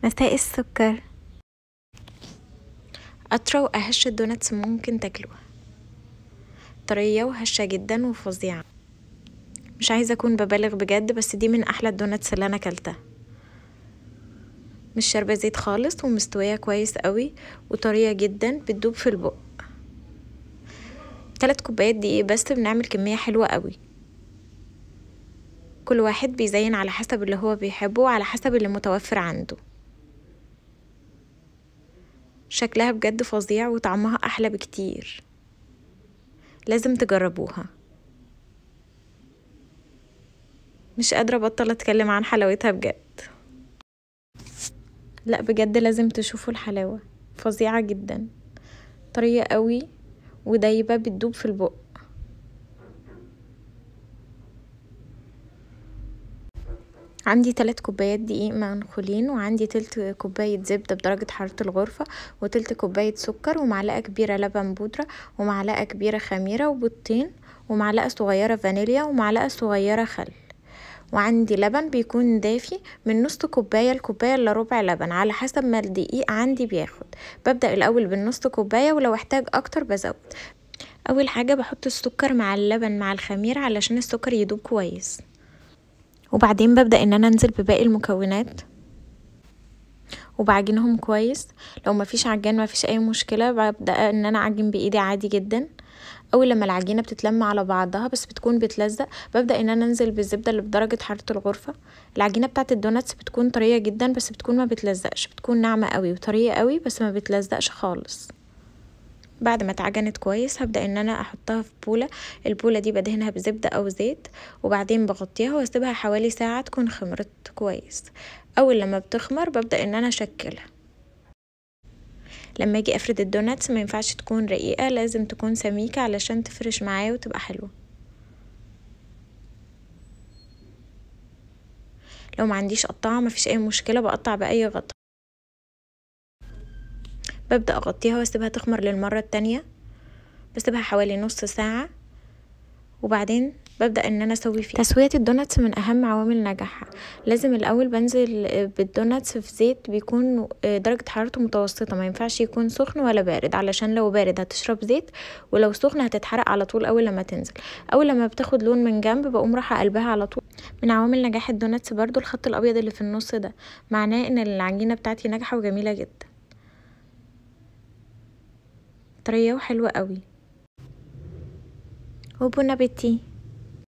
مساء السكر. أطرى وأهش الدوناتس ممكن تاكلوها، طرية وهشة جدا وفظيعة. مش عايزة أكون ببالغ بجد، بس دي من أحلى الدوناتس اللي أنا أكلتها. مش شاربة زيت خالص ومستوية كويس قوي وطرية جدا بتدوب في البق. 3 كوبايات دقيق بس بنعمل كمية حلوة قوي. كل واحد بيزين على حسب اللي هو بيحبه وعلى حسب اللي متوفر عنده. شكلها بجد فظيع وطعمها أحلى بكتير، لازم تجربوها. مش قادرة أبطل أتكلم عن حلاوتها بجد. لا بجد لازم تشوفوا الحلاوة، فظيعة جدا، طرية قوي ودايبة بتدوب في البق. عندي 3 كوبايات دقيق منخولين، وعندي تلت كوباية زبدة بدرجة حرارة الغرفة، وتلت كوباية سكر، ومعلقة كبيرة لبن بودرة، ومعلقة كبيرة خميرة، وبيضتين، ومعلقة صغيرة فانيليا، ومعلقة صغيرة خل. وعندي لبن بيكون دافي من نص كوباية لكوباية الا ربع لبن على حسب ما الدقيق عندي بياخد. ببدأ الأول بالنص كوباية، ولو احتاج أكتر بزود. أول حاجة بحط السكر مع اللبن مع الخميرة علشان السكر يدوب كويس، وبعدين ببدأ ان انا انزل بباقي المكونات وبعجنهم كويس. لو مفيش عجان مفيش اي مشكلة، ببدأ ان انا اعجن بايدي عادي جدا. اول لما العجينة بتتلم على بعضها بس بتكون بتلزق، ببدأ ان انا انزل بالزبدة اللي بدرجة حرارة الغرفة. العجينة بتاعت الدوناتس بتكون طرية جدا بس بتكون ما بتلزقش، بتكون ناعمة قوي وطرية قوي بس ما بتلزقش خالص. بعد ما اتعجنت كويس هبدأ ان انا احطها في بولة. البولة دي بدهنها بزبدة او زيت، وبعدين بغطيها واسيبها حوالي ساعة تكون خمرت كويس. اول لما بتخمر ببدأ ان انا اشكلها. لما اجي افرد الدوناتس ما ينفعش تكون رقيقة، لازم تكون سميكة علشان تفرش معايا وتبقى حلوة. لو ما عنديش قطعة مفيش اي مشكلة، بقطع باي غطا. ببدأ اغطيها واسيبها تخمر للمرة التانية، بسيبها حوالي نص ساعة، وبعدين ببدأ ان انا اسوي فيه. تسوية الدوناتس من اهم عوامل نجاحها. لازم الاول بنزل بالدوناتس في زيت بيكون درجة حرارته متوسطة، ما ينفعش يكون سخن ولا بارد، علشان لو بارد هتشرب زيت، ولو سخن هتتحرق على طول. اول لما تنزل، اول لما بتاخد لون من جنب بقوم رايحة قلبها على طول. من عوامل نجاح الدوناتس برضو الخط الابيض اللي في النص ده، معناه ان العجينة بتاعتي ناجحة وجميلة جدا، طرية وحلوة قوي. وبون ابيتي.